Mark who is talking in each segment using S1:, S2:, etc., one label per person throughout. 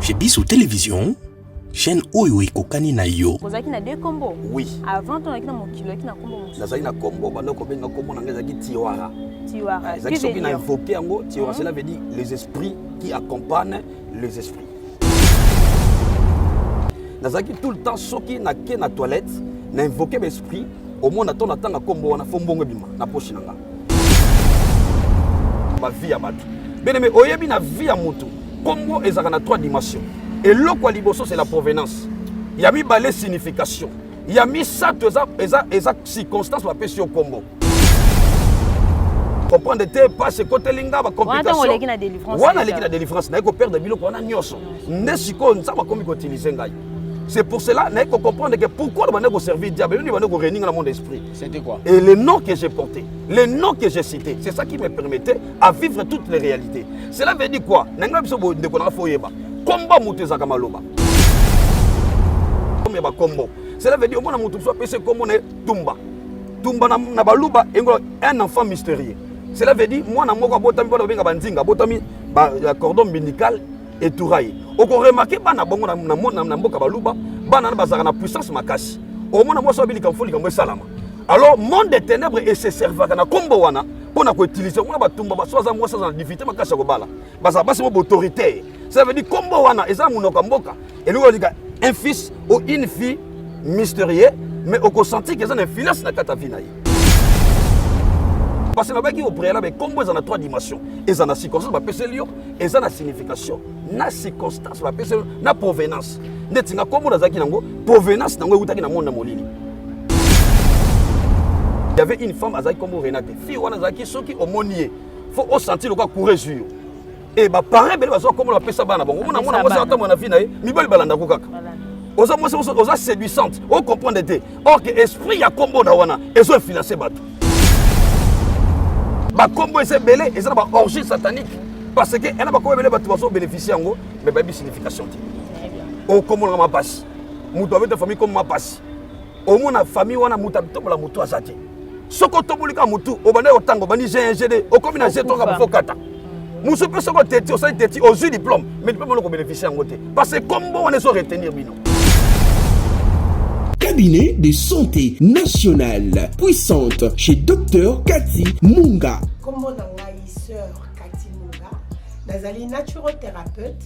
S1: Chez Bissou Télévision, chaîne Oyo Ekokani na yo.
S2: Vous avez na deux combos?
S3: Oui.
S2: Avant, on a na mon kilo, qui na combo.
S3: Vous avez na combo, bando ko benga combo na ngeza ki tiwara.
S2: Tiwara.
S3: Qui veut dire invoquer en gros, tiwara, cela veut dire les esprits qui accompagnent les esprits. Nazaki tout le temps soki na ke na toilette, na invoquer l'esprit, au moins attend na combo na fombongo bima na poche nanga. Ma vie à battre. Bien aimé, oyebi na vie à moto. Combo ezaka na 3 dimensions. Et le quoi liboso c'est la provenance. Il y a mis balé signification. Il y a mis ça eza circonstance va pèse au combo. Comprendre te pas ce côté linga ba complication.
S2: On a la délivrance.
S3: On a la délivrance, na ko perdre biloko on a nyoso. Nesiko nza ba komi ko utiliser ngai. C'est pour cela qu'il faut comprendre que pourquoi on va servir diable, on va réunir dans mon esprit. C'était quoi? Et les noms que j'ai portés, les noms que j'ai cités, c'est ça qui me permettait à vivre toutes les réalités. Cela veut dire quoi? Combat moutezaka maloba. Cela veut dire Tumba. Tumba na baluba un enfant mystérieux. Cela veut dire moi na moko botami benga bandinga botami cordon ombilical et touraille. On remarque bana bongo na mboka baluba bana bazaka na puissance makasi. Au moins moi so bili kamfoli kamwe salama. Alors monde des ténèbres et se servaka na kombo wana pour na ko utiliser on ba tumba ba soza moi ça difficulté makasi ko bala. Baza basi mo autorité. Ça veut dire kombo wana eza munoko mboka et lui dit un fils ou une fille mystérieux mais au consenti que ça une influence na kata vinayi. Parce que là-bas qui au préalable combo ils en a 3 dimensions. Ils en a circonstance va pèser lion, ils en a signification. Na circonstance va pèser na provenance. Netinga kombo nazaki nango provenance nango utaki na monde molili. Il y avait une femme azaki kombo Renate. Fille wana zaki soki omonier. Faut au sentir le quoi courir sur. Et ba paré bele bazo kombo la pesa bana bongo mona mona mosa ata mona fille na ye mibali balanda ko kaka. Oza mosa oza séduisante. On comprend de. Or que esprit ya kombo na wana ezo financer bato. Ba combo ese belé et ça ba orgie satanique parce que elle ba ko belé ba tu bénéficier ngo mais ba bi signification ti o comme on ma passe muto avec ta famille comme ma passe au mona famille wana muta tombola muto azati soko tombolika mutu o bande o tango bani GNGD o comme na jeto ka fo kata muso pe soko teti o sa teti o ju diplôme mais tu peux pas bénéficier ngo te parce que combo on est so retenir bino.
S1: Cabinet de santé nationale puissante chez Dr Cathy Munga.
S4: Comment sœur Cathy Munga, nazali naturothérapeute,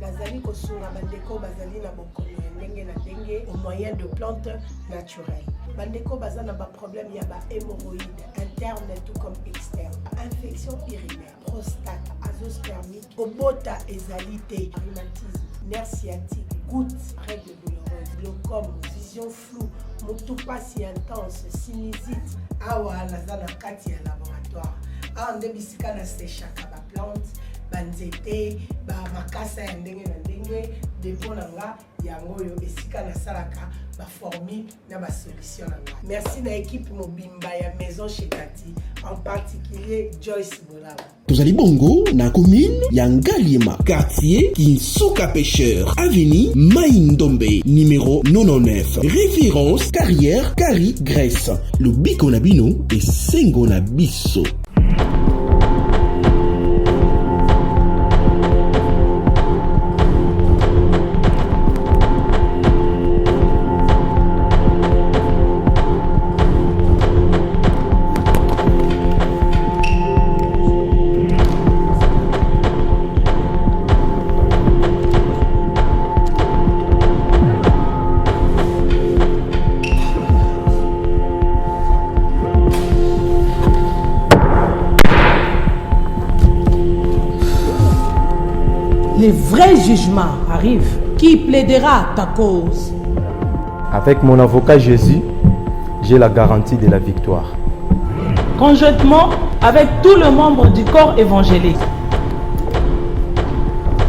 S4: nazali kosunga bandeko bazali na bokono ndenge na ndenge au moyen de plantes naturelles. Bandeko bazana ba problème ya ba hémorroïdes interne tout comme externe, infection urinaire, prostate, azoospermie, obota ezalité, rhumatisme, nerf sciatique, gouttes, règles douloureuses, glaucome, vision floue, motupa si intense, sinusite. Awa nazana kati ya laboratoire. Awa nde bisika na séchaka ba plante, banzete, ba makasa ya ndenge na ndenge, depo nanga yango yo esika na salaka ba formule na ba solution nanga. Merci na équipe mobimba ya maison chez Cathy, en particulier Joyce Bolaba.
S1: Tozali bongo na commune ya Ngaliema, quartier Kinsuka Pêcheur, avenue Maïndombe, numéro 99. Référence carrière Kari Grèce. Le biko na bino et sengo na biso.
S5: Le vrai jugement arrive. Qui plaidera ta cause?
S6: Avec mon avocat Jésus, j'ai la garantie de la victoire.
S5: Conjointement avec tous les membres du corps évangélique,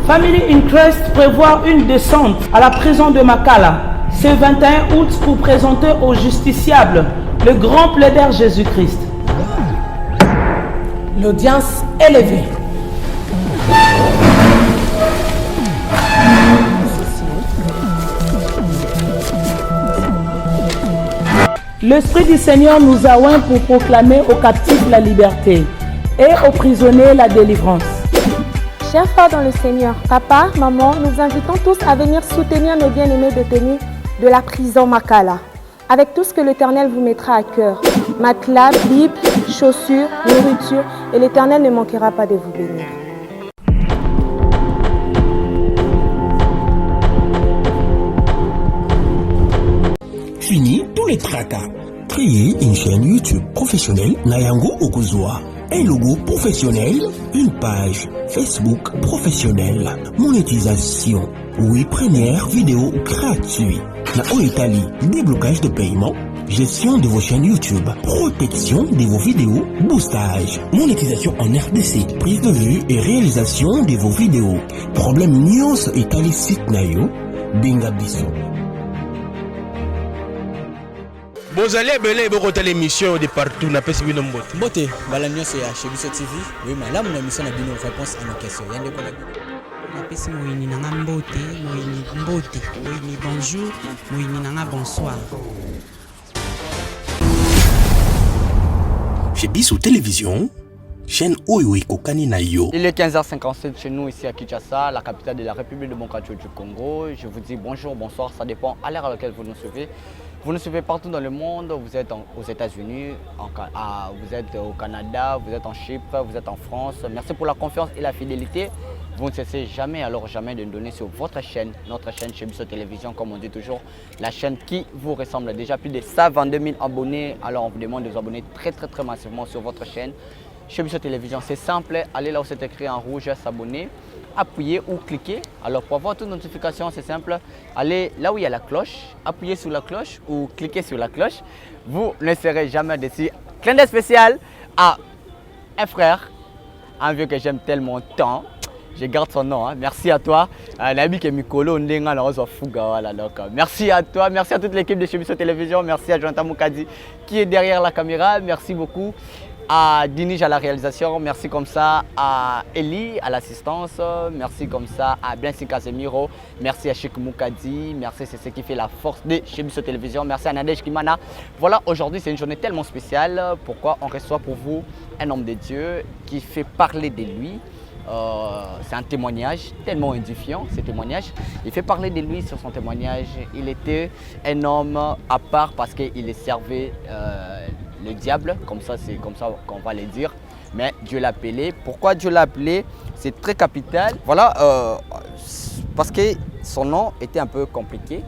S5: Family Interest prévoit une descente à la prison de Makala ce 21 août pour présenter au justiciable le grand plaideur Jésus-Christ. L'audience est levée. L'Esprit du Seigneur nous a oints pour proclamer aux captifs la liberté et aux prisonniers la délivrance.
S7: Chers frères dans le Seigneur, papa, maman, nous vous invitons tous à venir soutenir nos bien-aimés détenus de la prison Makala. Avec tout ce que l'Éternel vous mettra à cœur, matelas, Bible, chaussures, nourriture, et l'Éternel ne manquera pas de vous bénir.
S1: Fini tous les tracas. Créer une chaîne YouTube professionnelle Nayango Okuzwa. Un logo professionnel, une page Facebook professionnelle. Monétisation. Oui, première vidéo gratuite. Na Italie, déblocage de paiement, gestion de vos chaînes YouTube, protection de vos vidéos, boostage, monétisation en RDC, prise de vue et réalisation de vos vidéos. Problème Nyons Italie site nayo, Binga Biso.
S8: Bozali abele bokota l'émission de partout na pesi bino mbote.
S9: Mbote, bala nyonso ya Chebiso TV. Oui, malamu na émission na bino réponse à nos questions. Yande ko na bino.
S10: Napesi moyini nanga mbote, moyini bonjour, moyini nanga bonsoir.
S1: Chebiso Télévision, chaîne Oyo Kokani na yo.
S11: Il est 15h57 chez nous ici à Kinshasa, la capitale de la République démocratique du Congo. Je vous dis bonjour, bonsoir, ça dépend à l'heure à laquelle vous nous suivez. Vous nous suivez partout dans le monde, vous êtes aux États-Unis, vous êtes au Canada, vous êtes en Chypre, vous êtes en France. Merci pour la confiance et la fidélité. Vous ne cessez jamais, alors jamais de nous donner sur votre chaîne, notre chaîne Chebiso Télévision, comme on dit toujours, la chaîne qui vous ressemble. Déjà plus de 122 000 abonnés, alors on vous demande de vous abonner très massivement sur votre chaîne Chebiso Télévision. C'est simple, allez là où c'est écrit en rouge, s'abonner, appuyer ou cliquer. Alors pour avoir toute notification, c'est simple, allez là où il y a la cloche, appuyez sur la cloche ou cliquez sur la cloche. Vous ne serez jamais déçus. Clin d'œil spécial à un frère, un vieux que j'aime tellement tant. Je garde son nom, hein. Merci à toi. Merci à toi, merci à toute l'équipe de Chebiso Télévision, merci à Jonathan Moukadi qui est derrière la caméra, merci beaucoup à Dinij à la réalisation, merci comme ça à Eli à l'assistance, merci comme ça à Blancy Casemiro, merci à Cheikh Moukadi, merci, c'est ce qui fait la force de Chebiso Télévision, merci à Nadej Kimana. Voilà, aujourd'hui c'est une journée tellement spéciale. Pourquoi? On reçoit pour vous un homme de Dieu qui fait parler de lui. C'est un témoignage tellement édifiant, ce témoignage. Il fait parler de lui sur son témoignage. Il était un homme à part parce qu'il servait le diable, comme ça c'est comme ça qu'on va le dire. Mais Dieu l'a appelé. Pourquoi Dieu l'a appelé? C'est très capital. Voilà, parce que son nom était un peu compliqué.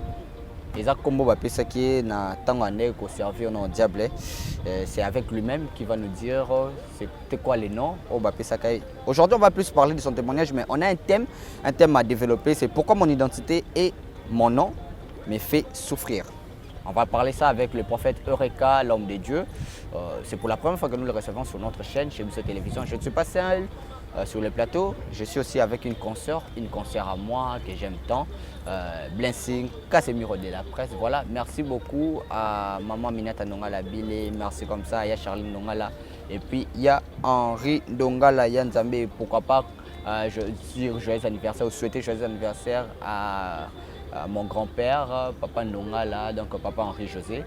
S11: C'est avec lui-même qui va nous dire c'était quoi les noms. Aujourd'hui, on va plus parler de son témoignage, mais on a un thème à développer. C'est pourquoi mon identité et mon nom me fait souffrir. On va parler ça avec le prophète Eureka, l'homme de Dieu. C'est pour la première fois que nous le recevons sur notre chaîne, chez Chebiso Télévision. Je ne suis pas seul sur le plateau. Je suis aussi avec une consoeur à moi que j'aime tant, Blessing Casemiro de la presse. Voilà, merci beaucoup à maman Minata Nongala Bile, merci comme ça, il y a Charline Nongala, et puis il y a Henri Dongala Yanzambe. Pourquoi pas je dis joyeux anniversaire, ou souhaiter joyeux anniversaire à mon grand-père, papa Nongala, donc papa Henri José.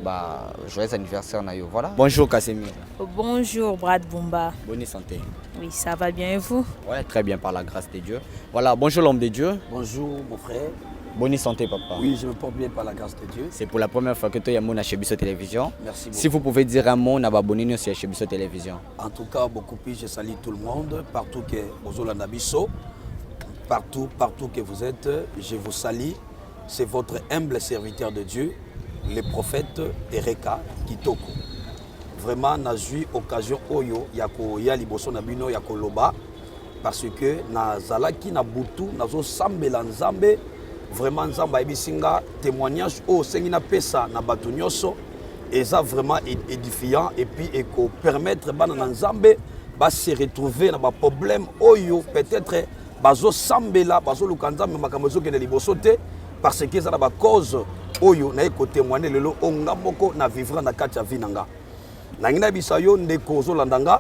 S11: Bah, joyeux anniversaire Nayo, voilà. Bonjour Casemiro.
S2: Bonjour Brad Bumba.
S11: Bonne santé.
S2: Oui, ça va bien et vous?
S11: Ouais, très bien par la grâce de Dieu. Voilà, bonjour l'homme de Dieu.
S3: Bonjour mon frère.
S11: Bonne santé papa.
S3: Oui, je me porte bien par la grâce de Dieu.
S11: C'est pour la première fois que tu es à Chebiso Télévision.
S3: Merci beaucoup.
S11: Si vous pouvez dire un mot, on va abonner sur Chebiso Télévision.
S3: En tout cas, beaucoup plus, je salue tout le monde, partout que Bozolanda Biso, partout que vous êtes, je vous salue. C'est votre humble serviteur de Dieu, le prophète Eureka Kitoko. Vraiment, j'ai eu l'occasion ya liboso na bino ya koloba parce que nazalaki na butu nazo sambela nzambe vraiment nzamba ebisinga témoignage o sengi na pesa na bato nyonso eza vraiment édifiant et puis eko permettre bana na nzambe ba se retrouver na ba problème oyo peut-être bazo sambela bazo luka nzambe makambo ezokende liboso te parce que ça na ba cause oyo na eko témoigner lelo onga moko na vivre na kati ya vie nanga nangina bisayo ndeko ozolandanga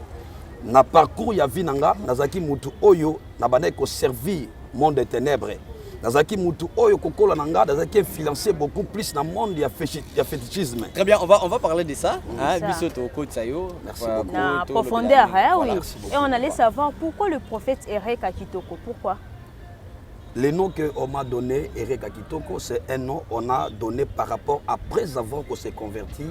S3: na parcours ya vie nanga nazaki mutu oyo na bana eko servir monde des ténèbres nazaki mutu oyo kokola nanga nazaki influencé beaucoup plus dans le monde ya fétichisme.
S9: Très bien, on va parler de ça. Merci
S2: beaucoup. Na profondeur, oui. Et on allait savoir pourquoi le prophète Ereka Kitoko. Pourquoi?
S3: Le nom qu'on m'a donné, Ereka Kitoko, c'est un nom qu'on a donné par rapport après avoir qu'on s'est converti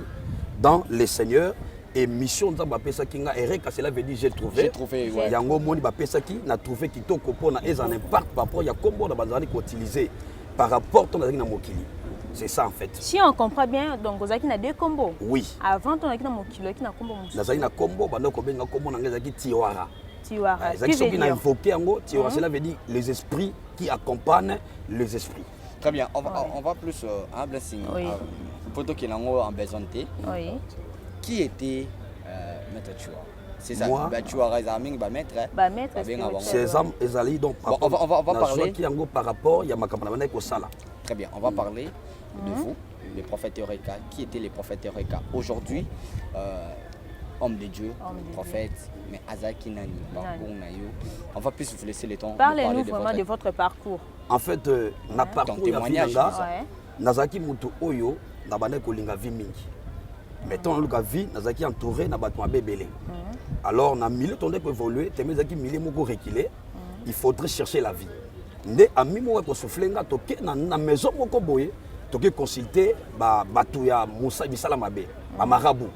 S3: dans le Seigneur. Et mission dans Bapesa Kinga, Ereka, cela veut dire j'ai trouvé. J'ai trouvé, oui. Yango Moni Bapesa qui n'a trouvé Kitoko pour na un impact par rapport à Kombo na Bazani qu'on utilisé par rapport à na Mokili. C'est ça en fait.
S2: Si on comprend bien, donc Ozaki na deux combos.
S3: Oui.
S2: Avant on a na Mokili, qui na combo.
S3: Nazaki na combo, bando ko benga combo na ngazaki Tiwara.
S2: Tiwara.
S3: Qui veut dire invoqué en gros, Tiwara, cela veut dire les esprits qui accompagnent les esprits.
S9: Très bien, on va plus un blessing. Photo qui est en besoin de.
S2: Oui.
S9: Qui était Maître Chouara? C'est ça.
S3: Moi,
S9: Chouara est maître.
S3: Ces hommes, ils allaient donc
S9: on va parler
S3: qui en par rapport, il y a ma camarade au Sala.
S9: Très bien, on va parler de vous, les prophètes Eureka. Qui étaient les prophètes Eureka? Aujourd'hui, homme de Dieu, prophète, mais Azaki Nani, parcours Nayo. On va plus vous laisser le temps.
S2: Parlez-nous vraiment de votre parcours.
S3: En fait, na parcours témoignage, Nazaki Mutu Oyo, Nabane Kolinga Vimingi. Mettons le vie, nazaki entouré na battement bébélé. Alors na milieu ton dek évoluer, temezaki milieu moko reculer, il faudrait chercher la vie. Ndé ami mo ko soufflenga toke na maison moko boye, toke consulter ba batuya Moussa bisala mabe, ba marabout.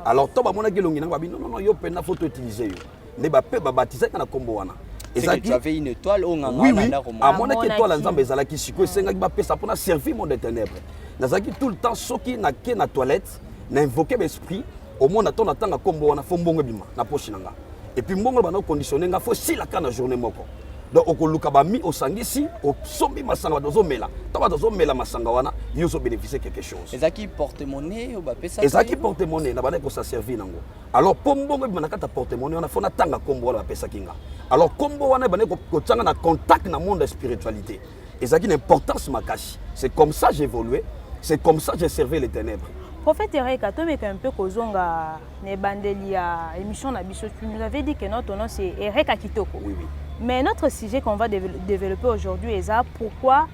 S3: Alors to ba mona ki longi na ba non yo pena photo utiliser yo. Ndé ba pe ba baptiser na kombo wana.
S9: Et tu avais une étoile au nganga.
S3: Oui, oui. À mon étoile, ensemble, ils allaient qui s'y couchent, c'est un peu ça pour servir mon ténèbres. Nazaki tout le temps, ceux qui na ke na toilette. Na invoqué l'esprit au moins attend à combo na fombongo bima na poche nanga et puis mbongo bana conditionner nga faut si la kana journée moko donc okoluka ba mi osangisi o sombi masanga dozo mela taba dozo mela masanga wana yozo bénéficier quelque chose
S9: ezaki porte-monnaie ou ba pesa
S3: ezaki porte-monnaie na bana ko sa servir nango alors pombongo bima na kata porte-monnaie wana fona tanga combo wana pesa kinga alors combo wana bana ko tanga na contact na monde de spiritualité ezaki une importance makashi c'est comme ça j'ai évolué c'est comme ça j'ai servi les ténèbres.
S2: Prophète Ereka, tu un peu kozonga ne bandeli à émission na biso. Tu nous avais dit que notre nom c'est Ereka Kitoko.
S3: Oui, oui.
S2: Mais notre sujet qu'on va développer aujourd'hui est ça, pourquoi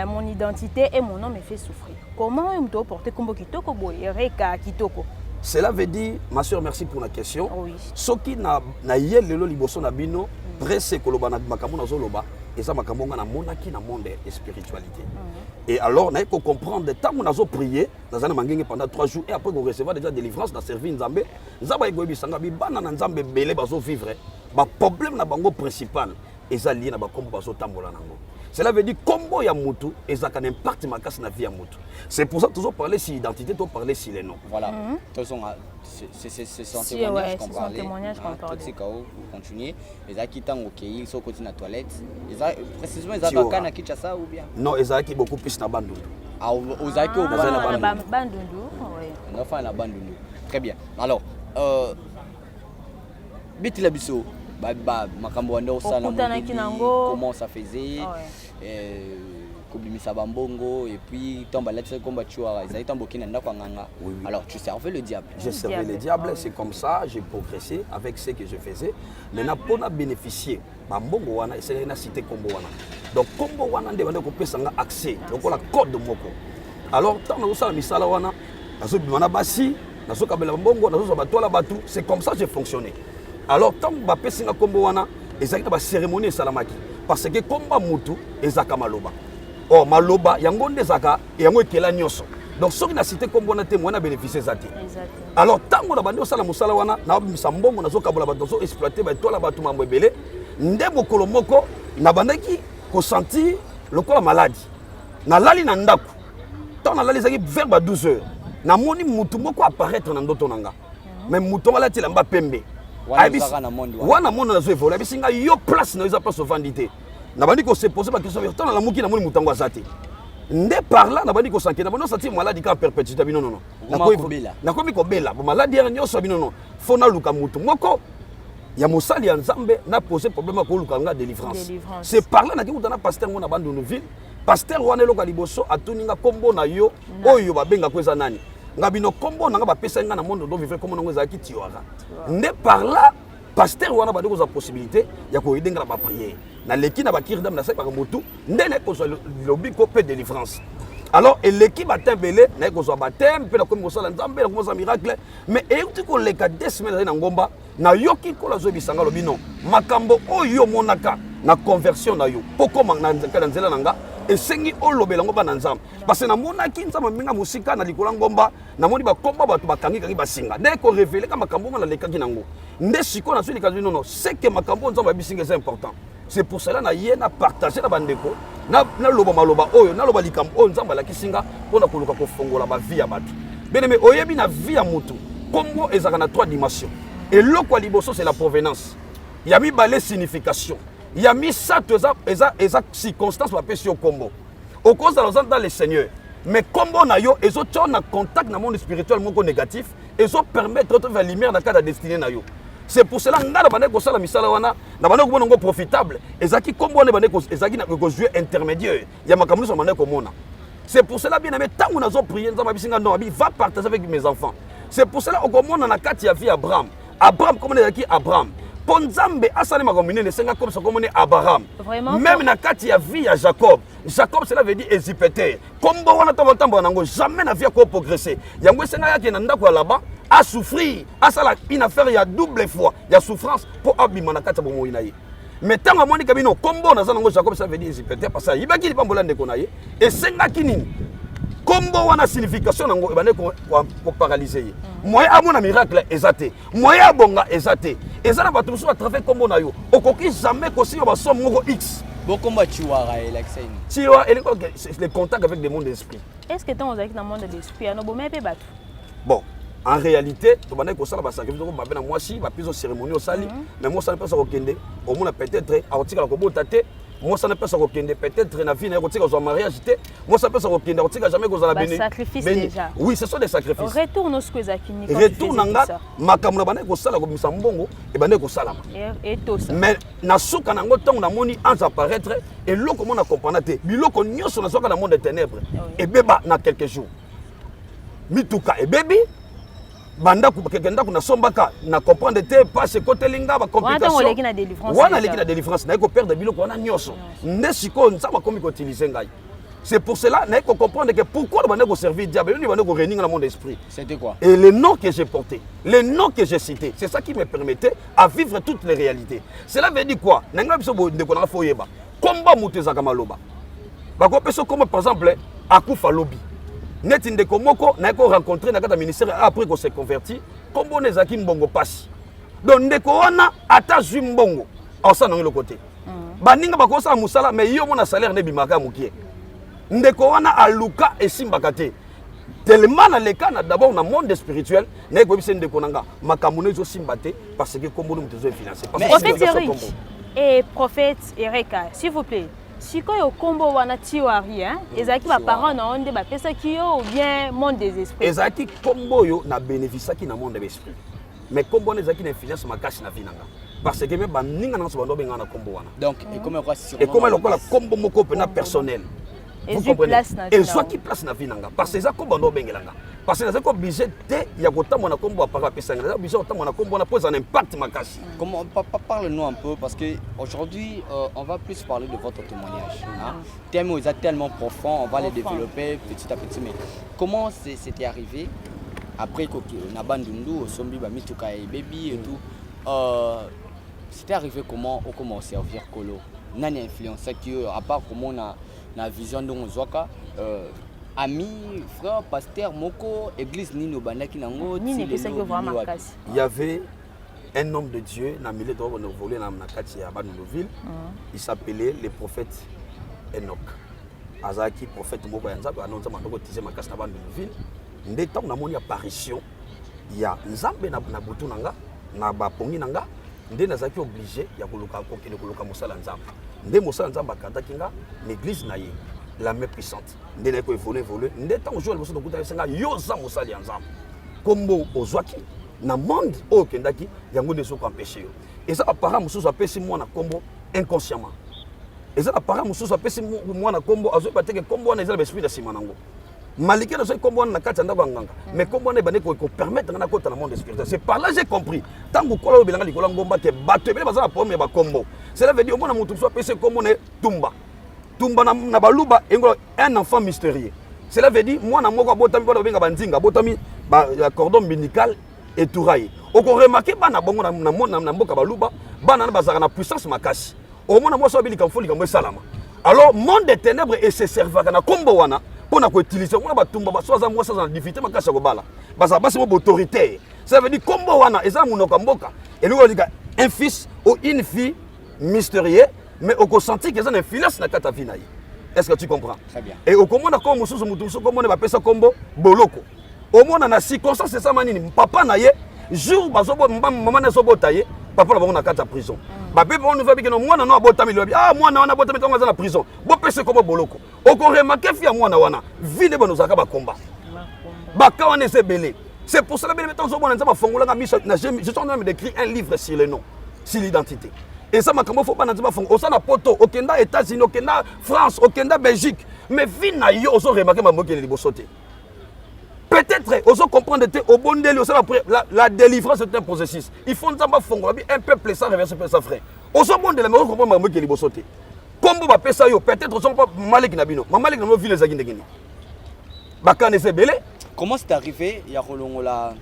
S2: mon identité et mon nom me fait souffrir. Comment on peut porter Kombo Kitoko boy Ereka Kitoko?
S3: Cela veut dire, ma soeur, merci pour la question.
S2: Oui.
S3: Ce qui na yelelo liboso na bino, presse koloba na makambo na zoloba, et ça makambo na monaki na monde et spiritualité. Et alors, on a comprendre, tant qu'on a prié, nous avons mangé pendant 3 jours, et après, on recevait déjà délivrance, on a servi Nzambe. Nzambe est gobi sanga, bana na Nzambe belé bazo vivre. Le problème na bango principal, et ça lié na ba kombo bazo tambola nango. Cela veut dire combo ya mutu, et ça a un impact makas na vie ya mutu. C'est pour ça que toujours parler sur l'identité, toujours parler sur les noms.
S9: Voilà. C'est son témoignage qu'on parlait. C'est quand vous continuez. Les gens qui sont ok, ils sont côté la toilette. Précisément, ils ont un qui ça ou bien?
S3: Non, ils ont beaucoup plus na bandundu.
S9: Ah, aux Aki au
S2: bandundu.
S9: On a fait la bandundu. Très bien. Alors, Betty Labisso. Comment ça faisait, et puis alors tu servais le diable.
S3: Je servais le diable, c'est comme ça, j'ai progressé avec ce que je faisais. Maintenant, pour bénéficier, c'est une cité Kombo wana. Donc Kombo wana on a accès, donc la code de Moko. Alors tant que nous avons mis ça là wana, c'est comme ça que j'ai fonctionné. Alors tant que bapesi na kombo wana ezaki na ba cérémonie salamaki parce que komba mutu ezaka maloba. Oh maloba yango ndezaka yango ekela nyoso. Donc soki na cité kombo na te mwana bénéficier zati. Alors tant que na bandi osala musala wana na bimisa mbongo nazo kabola bato so exploiter ba tola bato mambo ebele nde mokolo moko na bandaki ko sentir lokola maladie. Na lali na ndako. Tant na lali ezaki vers ba 12 heures. Na moni mutu moko apparaître na ndoto nanga. Mais mutu wala ti lamba pembe. Wana monde na zo évoluer bisinga yo place na eza pas sauvandité na bandi ko se poser ba question tant na muki na moni mutango azate nde par là na bandi ko sanké na bandi sentir maladie ka perpétuité bino non na komi ko bela bo maladie ya nyoso bino non fona luka mutu moko ya mosali ya Nzambe na poser problème ko luka nga délivrance c'est par là na ki mutana pasteur ngona bandi no ville pasteur wana loka liboso atuninga kombo na yo oyo babenga ko eza nani ngabino kombo nanga ba pesa nga na monde do vivre comme nango ezaki Tiwara nde par là pasteur wana ba de ko za possibilité ya ko idenga ba prière na leki na bakirdam na saka motu ndene ko so lobi ko pe délivrance. Alors l'équipe a tembelé na ko so batem pe na ko mosala nzambe na ko mosala miracle mais euti ko leka 2 semaines na ngomba na yoki ko la zo bisanga lobi non makambo oyo monaka na conversion na yo poko na nzela nanga esengi olobela ngomba na nzambe parce que na monaki nzambe minga musika na likola ngomba na moni ba komba bato bakangi kangi basinga dès ko révéler ka makambo na leka kinango nde siko na suli kazi non non c'est que makambo nzambe bisinga c'est important. C'est pour cela na yé na partager na bandeko na loba maloba oyo na loba likambo oyo nzambe la kisinga pona koluka ko fongola ba vie ya bato. Bien aimé oyebi na vie ya mutu kombo ezaka na 3 dimensions et loko liboso c'est la provenance. Il y a mis balé signification. Il y a mis ça eza circonstance ba pesi au kombo. Au cause dans le Seigneur. Mais kombo na yo ezo tona contact na monde spirituel moko négatif ezo permettre de faire lumière dans cadre destinée na yo. C'est pour cela ngana bande ko sala misala wana na bande ko bongo profitable ezaki kombo ne bande ko ezaki na ko jouer intermédiaire ya makambo so bande ko mona. C'est pour cela bien aimé tango nazo prier nzamba bisinga non abi va partager avec mes enfants. C'est pour cela okomona na kati ya vie Abraham. Abraham comme ezaki Abraham. Ponzambe asali makomine ne senga comme ça comme Abraham.
S2: Vraiment,
S3: même na kati ya vie ya Jacob. Jacob cela veut dire Égypté. Kombo wana tambo nango jamais na vie ko progresser. Yango senga yake na ndako là-bas à souffrir, à ça une affaire il y a double fois, il y a souffrance pour abima na kati bomo inaye. Mais tant que moni kabino kombo na zango Jacob ça veut dire Égypté parce que ibaki li pambola ndeko naye et senga kinini. Kombo wana signification nango ebane ko paralyser. Moi amona miracle ezate. Moi abonga ezate. Ezana batu so à travers kombo na yo. Okoki jamais ko si ba somme moko X.
S9: Bokoma chiwara Alexei.
S3: Chiwa c'est le contact avec le monde d'esprit.
S2: Est-ce que tant avec dans le monde d'esprit ano bo mepe batu?
S3: Bon, en réalité, tu vas dire que ça va sacrifier donc moi si va plus cérémonie au sali, mais moi ça ne peut pas s'okende. Au moins peut-être à otika la kobo tate, moi ça ne peut pas s'okende peut-être na vie na otika au mariage té, moi ça peut s'okende otika jamais que za béni.
S2: Sacrifice déjà.
S3: Oui, ce sont des sacrifices.
S2: Retourne au squeeze akini.
S3: Retourne nanga makamuna bana ko sala ko misambongo e bana ko sala.
S2: Et tout ça.
S3: Mais na suka nango tongo na moni ans apparaître et loko mona comprendre té. Biloko nyoso na soka na monde des ténèbres et beba na quelques jours. Mituka et baby banda ku kekenda kuna sombaka na comprendre te pas ce côté linga ba complication wana leki na délivrance na ko perdre biloko wana nyoso nde siko nzaba komi ko utiliser ngai. C'est pour cela na ko comprendre que pourquoi banda ko servir diable ni banda ko réunir dans mon esprit.
S9: C'était quoi?
S3: Et les noms que j'ai portés, les noms que j'ai cités, c'est ça qui me permettait à vivre toutes les réalités. Cela veut dire quoi? Nanga biso bo ndeko na foyeba komba mutezaka maloba ba ko peso comme par exemple akufa lobi net ndeko moko na ko rencontrer na kata ministère après qu'on s'est converti kombo nezaki mbongo pasi donc ndeko wana ata zwi mbongo asa na le côté baninga bakosa musala mais yo mona salaire ne bimaka mukie ndeko wana aluka esimbaka te tellement na le cas d'abord na monde spirituel na ko bise ndeko nanga makambo nezo simbate parce que kombo no mtezo financer parce
S2: que et prophète Erika s'il vous plaît. Si au combo wana tiwari hein ezaki ba parents na onde ba pesa ki yo ou bien monde des esprits
S3: ezaki combo yo na bénéfice ki na monde des esprits mais combo ezaki na influence makasi na vinanga parce que même ba ninga na so bando benga na combo wana
S9: donc et comme quoi sur
S3: et comme la combo moko pena personnel
S2: vous comprenez
S3: et soit qui place na vinanga parce que ça combo ndo bengelanga parce que ça ko obligé te ya kotamwa na combo para pesa ngala obligé kotamwa na combo na pose un impact makasi.
S9: Comment parle-nous un peu parce que aujourd'hui on va plus parler de votre témoignage hein. Thème est tellement profond, on va les développer petit à petit mais comment c'était arrivé après que na bandundu sombi ba mituka et baby et tout c'était arrivé comment au comment servir Kolo nani influence que à part comment on a la vision de Nzoka ami frère pasteur moko église nino bandaki nango
S3: il y avait un homme de Dieu na milieu de on volé na kati ya Bandundu-ville il s'appelait le prophète Enoch azaki prophète moko ya Nzambe anonza mandoko tiser makasi na Bandundu-ville ndeta na moni apparition ya Nzambe na butu nanga na bapongi nanga nde nazaki obligé ya koluka kokende koluka mosala Nzambe nde mosala Nzambe akataki nga l'église na ye la main puissante nde na ko évoluer nde tant jour le bosso kuta senga yoza mosala Nzambe kombo ozwaki na monde o kendaki yango nde soko empêcher yo et ça apparemment mususu apesi mwana kombo inconsciemment et ça apparemment mususu apesi mwana kombo azo bateke kombo na ezala esprit de simanango maliki na so kombo na kati ndako nganga mais kombo na bane ko permettre na kota na monde spirituel c'est par là j'ai compris tango kola obelanga likola ngomba ke bato ebele bazala problème ba kombo Cela veut dire que mon soit PC comme on est Tumba. Tumba na baluba un enfant mystérieux. Cela veut dire moi na moko botami ba benga banzinga botami ba cordon ombilical et touraille. Au ko remarquer ba na bongo na mboka baluba bana na bazaka na puissance makasi. Au mona moi so bili kamfoli kamwe salama. Alors monde des ténèbres et se servaka na kombo wana pour na ko utiliser moi ba tumba ba soza moi soza na difficulté makasi ko bala. Basa basi mo autorité. Ça veut dire kombo wana eza munoko mboka. Et lui on dit un fils ou une fille mystérieux mais au senti que ça une finesse na kata vie na ye. Est-ce que tu comprends? Très bien. Et au comment comme mususu mutuso comment on va pesa kombo boloko. Au moins na circonstance c'est ça manini papa na ye jour bazobo maman na zobo taye papa na bango na kata prison. Ba bébé on veut que no mwana no abotami lobi ah mwana wana abotami tonga na prison. Bo pesa kombo boloko. Au ko remarquer fia mwana wana vile bono zaka ba combat. Ba ka wana c'est belé. C'est pour cela que les gens ont dit je suis en train d'écrire un livre sur le nom, sur l'identité. Et ça, il faut pas dire au sein de Poto, au Kenya, États-Unis, au Kenya, France, au Kenya, Belgique. Mais vina yo, on remarqué ma moquette de sauter. Peut-être, on comprendre que au bon délai, la délivrance est un processus. Il faut un peuple sans reverser sa frère. Au sein bon délai, on comprend ma moquette de sauter. Comme vous avez ça, peut-être, on pas Malek Nabino. Ma Malek Nabino, ville des Aguindegini. Bakane c'est belé.
S9: Comment c'est arrivé? Il y a Rolongola,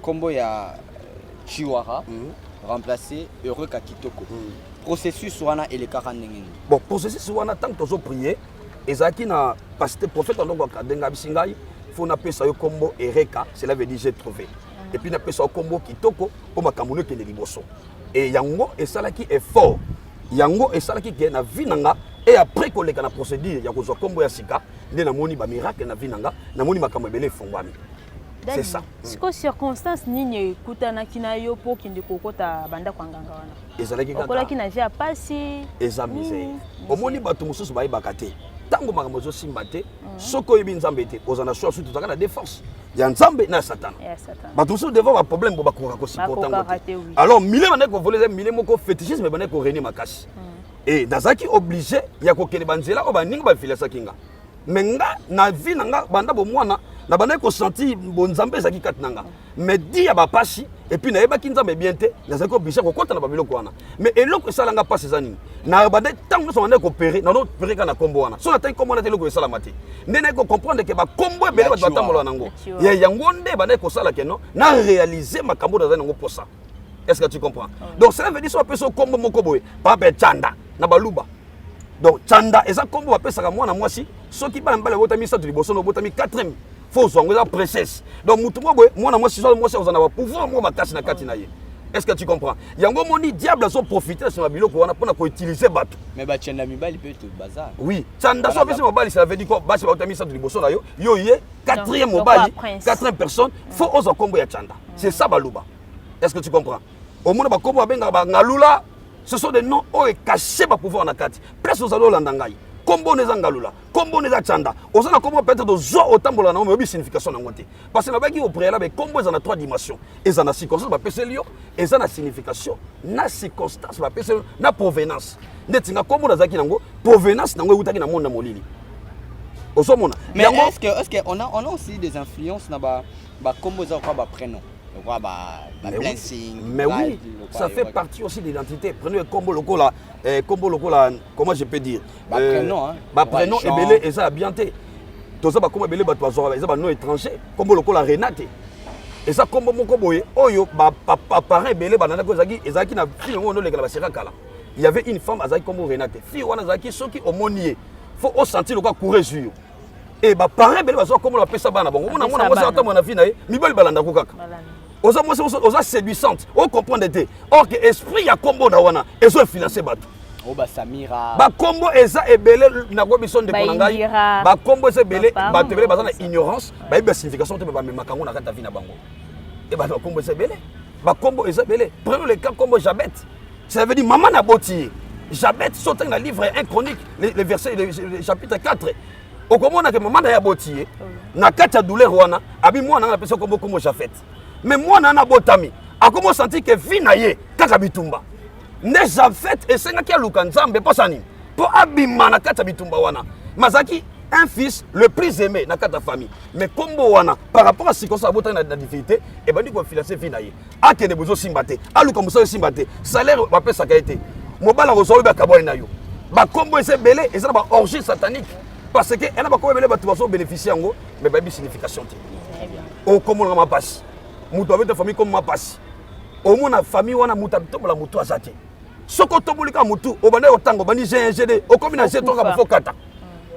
S9: Kombo, il y a Chiwara. Remplacer Heureux Kakitoko. Processus Wana et les Karanengeni.
S3: Bon, processus Wana, tant que tu as prié, et Zaki n'a pas été prophète en Longo Kadenga Bisingai, il faut appeler ça Kombo et Reka, cela veut dire j'ai trouvé. Et puis on appelle ça Kombo Kitoko pour ma Kamoune qui est liboso. Et Yango et ça qui est fort. Yango et ça qui est na vinanga et après qu'on les a procédure, il y a un Kombo et Sika, il y a un miracle na vinanga, na moni makamobele fongwami. C'est ça.
S2: C'est quoi circonstance nini kutana kinayo po kinde kokota banda kwanganga wana.
S3: Ezalaki kaka.
S2: Okola kina via pasi.
S3: Ezamisé. Omoni bato mususu bayi bakate. Tango makambo simba te, soko yebi nzambe te, ozana choix surtout taka na défense. Ya nzambe na Satan. Ya Satan. Bato mususu devant un problème bo bakoka ko supporter ngo. Alors mille bana ko voler mille moko fétichisme bana ko reni makasi. Et dazaki obligé ya ko kele banzela o baninga ba filasa kinga. Menga na vie nanga banda bo mwana na bana ko senti bonzambe zaki katnanga mais di ya ba pasi et puis na yeba kinzambe bien te na zako bisha ko kota na ba biloko wana mais eloko esalanga pasi zani na bana tango so bana ko opérer na no opérer kana kombo wana so na tay kombo na te eloko esala mate ndene ko comprendre que ba kombo ebele ba batambola nango ya yango nde bana ko sala ke no na réaliser makambo na zango posa. Est-ce que tu comprends? Donc cela veut dire so peso kombo moko boye pa pe chanda na baluba. Donc chanda eza kombo ba pesa ka mwana mwasi soki ba mbala botami sa liboso no botami 4e faut zongo la princesse. Donc mutumo boye mwana mwasi so mwasi ozana ba pouvoir mo makasi na kati na ye. Est-ce que tu comprends? Yango moni diable so profiter sur biloko wana pona ko utiliser bato.
S9: Mais ba chanda mibali peut te bazar.
S3: Oui, chanda so pesa mobali ça veut dire quoi? Ba botami sa liboso na yo yo ye 4e mobali 4e personne faut ozo kombo ya chanda. C'est ça baluba. Est-ce que tu comprends? Au monde ba kombo abenga ba ngalula. Ce sont des noms qui sont cachés par pouvoir na kati. Plus aux allo landangai. Kombo neza ngalula, kombo neza chanda. Osana kombo peut-être de zo otambola na mais signification na ngote. Parce que na baki au préalable kombo za na 3 dimensions. Eza na circonstance ba peselio, eza na signification, na circonstance ba peselio, na provenance. Ndetinga kombo na zaki nango, provenance nango utaki na monde na molili. Osomona.
S9: Mais est-ce que on a aussi des influences na ba kombo za quoi ba prénom.
S3: Mais oui, ça fait partie aussi de l'identité. Prenez le combo loco là, comment je peux dire? Prénom et belé et ça a bien été. Tout ça, comme belé, ça va nom étranger. Combo loco la Renate. Et ça, combo mon combo, oh yo, parrain belé, banana kozaki, et ça qui n'a plus le nom de la Sierra. Il y avait une femme, Azaki comme Renate. Fille, on a Zaki, ceux qui ont monié. Faut sentir le quoi courir sur. Et bah parrain belé, comme on appelle ça, bon, on a vu, mi bal balanda kokaka. Oza séduisante, on comprend d'été. Or que esprit ya combo na wana, ils ont financé bateau.
S9: Oh ba Samira.
S3: Ba combo eza ebele na go bison de konangai. Ba combo eza ebele, ba tebele bazana ignorance, ba iba signification te ba makango na kata vie na bango. Et ba combo eza ebele. Ba combo eza ebele. Prenons le cas combo Jabet. Ça veut dire maman na boti. Jabet sauté dans le livre 1 Chronique, le verset le chapitre 4. Au comment na que maman na ya boti. Na kata douleur wana, abi moi na pesa combo comme Jafet. Mais moi, je suis botami. A comment sentir que vie na ye kaka bitumba. Ne Jafet et senga ki aluka nzambe pasani. Pour abima na kata bitumba wana. Mazaki un fils le plus aimé na kata famille. Mais combo wana par rapport à ce qu'on s'abota na difficulté et ben dit qu'on financer vie na ye. A que ne besoin simbate. Aluka muso simbate. Salaire va pe sakaité. mobala ko so ba kaboy na yo ba kombo ese belé et ça ba orgie satanique parce que elle ba ko belé ba tu vas bénéficier ngo mais ba bi signification ti o komo na ma passe muto avec ta famille comme ma passe au moins na famille wana muta tombola muto azati soko tombolika mutu obanda otango bani GD o komi na jeton ka fo kata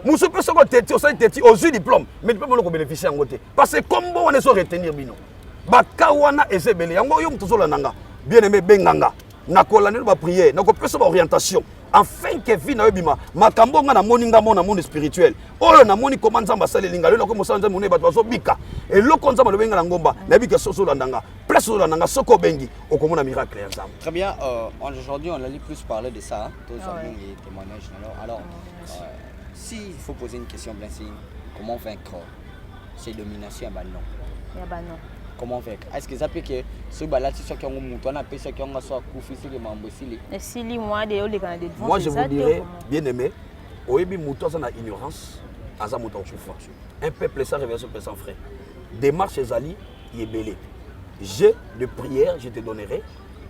S3: musu pe soko teti o sa teti o zu diplôme mais tu peux pas bénéficier ngo te parce que kombo wana so retenir bino ba kawana ese belé yango yo muto so la nanga bien aimé benganga na kolane ba prière na ko pesa ba orientation afin que vie na bima makambo nga na moninga mona monde spirituel oyo na moni comment nzamba salelinga lelo ko mosanza mone bato bazo bika et loko nzamba lo benga na ngomba na bika soso landanga place so landanga soko bengi okomona miracle ya nzamba.
S9: Très bien, aujourd'hui on allait plus parler de ça, tous les témoignages. Alors s'il faut poser une question bien sûr, comment vaincre ces dominations à non. Comment faire? Est-ce que ça peut que ce balati soit qui ont monté on appelle ça qui ont soit couffé les membres
S3: moi je vous dirais bien aimé oyebi muto ça na ignorance aza muto souffrance un peuple ça révélation sans frais démarche ezali yebelé j'ai de prière je te donnerai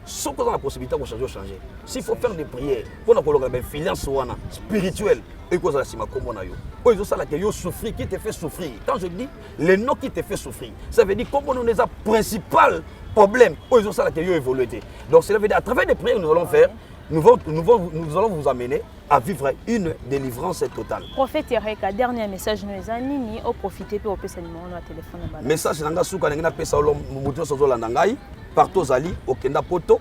S3: ce qu'on a la possibilité de changer s'il faut faire des prières pour na koloka ben finance wana spirituelle et cause la sima comme on a yo oh ils ont ça là que yo souffrir qui te fait souffrir quand je dis les noms qui te fait souffrir ça veut dire comme on est a principal problème oh ils ont ça là que yo évoluer donc cela veut dire à travers des prières nous allons faire nous allons vous amener à vivre une délivrance totale.
S2: Prophète Ereka, dernier message nous a nini au profiter pour opérer numéro na téléphone na bala.
S3: Message nanga suka nanga pesa olo muto sozo la ngai partout zali okenda poto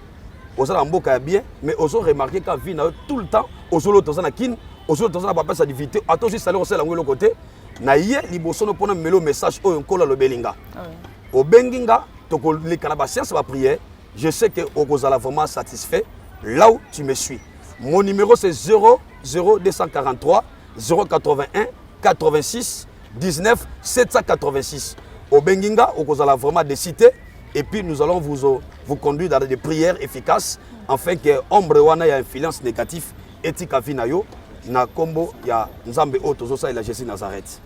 S3: ozala mboka bien mais ozo remarquer quand vie na tout le temps ozolo tozana kin ozolo tozana papa sa divité ato juste aller osala ngelo côté na ye liboso no pona melo message oyo nkola lo belinga. Au benginga toko le kanaba science ba prière je sais que okozala vraiment satisfait là où tu me suis. Mon numéro c'est 00243 081 86 19 786. Au Benginga, vous allez vraiment décider et puis nous allons vous conduire dans des prières efficaces afin que ombre wana ya influence négative éthique à vinayo na kombo ya nzambe otozo sa ila Jésus Nazareth.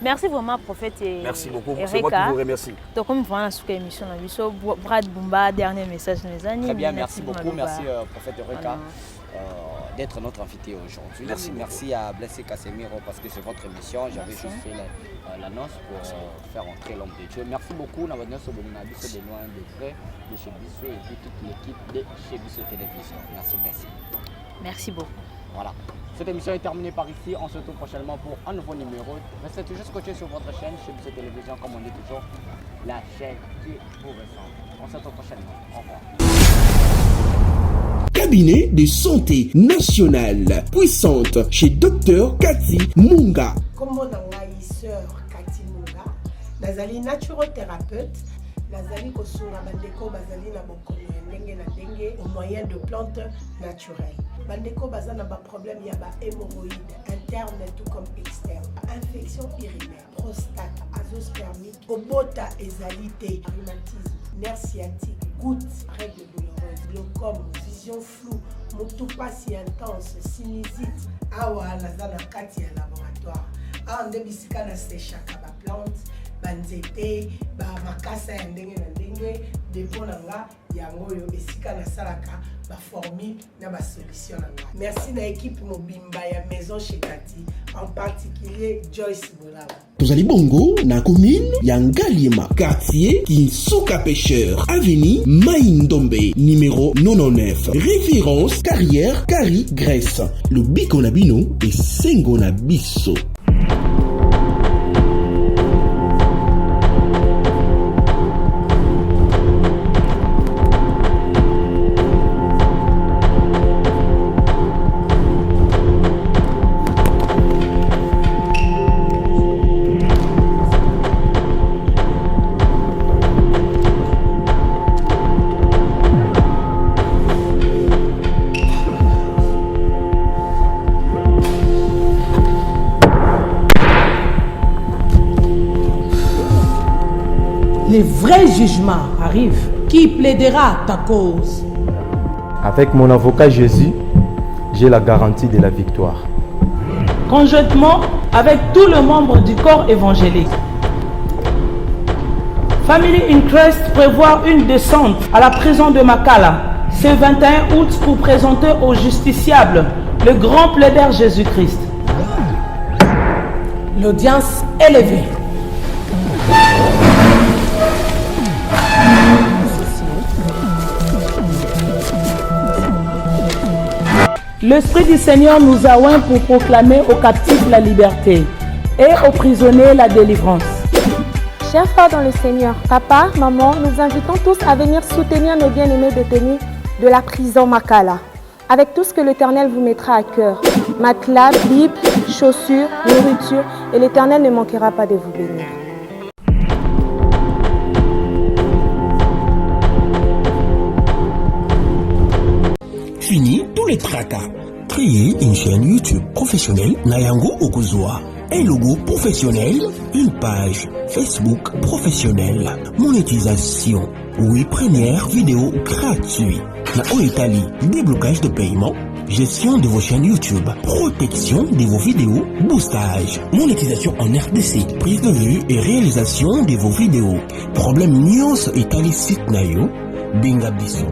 S2: Merci vraiment prophète.
S3: Merci beaucoup, c'est moi qui vous remercie.
S2: Donc comme voilà sur l'émission na biso Brad Bumba dernier message les amis.
S9: Très bien, merci beaucoup, merci prophète Ereka. D'être notre invité aujourd'hui. Merci à Blessé Casemiro parce que c'est votre émission. J'avais juste fait l'annonce pour faire entrer l'homme de Dieu. Merci beaucoup. Nous avons de loin, de près, de chez Bissou et puis toute l'équipe de chez Bissou Télévision. Merci.
S2: Merci beaucoup.
S9: Voilà. Cette émission est terminée par ici. On se retrouve prochainement pour un nouveau numéro. Restez toujours scotchés sur votre chaîne chez Bissou Télévision, comme on dit toujours, la chaîne qui vous ressemble. On se retrouve prochainement. Au revoir.
S1: Cabinet de santé nationale puissante chez Dr Cathy Munga.
S4: Comme mon sœur Cathy Munga, nazali naturothérapeute, nazali kosunga bandeko bazali na bokono ndenge na ndenge au moyen de plantes naturelles. Bandeko bazana ba problème ya ba hémorroïdes interne tout comme externe, infection urinaire, prostate, azoospermie, obota ezalité, rhumatisme, nerf sciatique, gouttes, règles douloureuses, glaucome, vision floue, motopathie intense, sinusite, awa nazana kati ya laboratoire. Ande bisika na séchaka ba plante, banzete, ba makasa ya ndenge na ndenge, depo nanga yango yo esika na salaka ba formule na ba solution nanga. Merci na équipe mobimba ya maison chez Cathy, en particulier Joyce Boulawa.
S1: Tozali bongo na commune ya Ngaliema, quartier Kinsuka Pêcheur, avenue Maïndombe, numéro 99. Référence carrière Kari Grèce. Le biko na bino et sengo na biso.
S5: Le vrai jugement arrive. Qui plaidera ta cause?
S6: Avec mon avocat Jésus, j'ai la garantie de la victoire.
S5: Conjointement avec tous les membres du corps évangélique, Family Interest prévoit une descente à la prison de Makala ce 21 août pour présenter au justiciable le grand plaider Jésus-Christ.
S4: L'audience est levée.
S5: L'Esprit du Seigneur nous a oints pour proclamer aux captifs la liberté et aux prisonniers la délivrance.
S7: Chers frères dans le Seigneur, papa, maman, nous invitons tous à venir soutenir nos bien-aimés détenus de la prison Makala, avec tout ce que l'Éternel vous mettra à cœur. Matelas, Bible, chaussures, nourriture, et l'Éternel ne manquera pas de vous bénir.
S1: Fini tous les tracas. Créer une chaîne YouTube professionnelle Nayango Okuzwa. Un logo professionnel, une page Facebook professionnelle. Monétisation. Oui, première vidéo gratuite. La Italie, déblocage de paiement. Gestion de vos chaînes YouTube. Protection de vos vidéos. Boostage. Monétisation en RDC. Prise de vue et réalisation de vos vidéos. Problème News Italie site Nayo. Binga Bissou.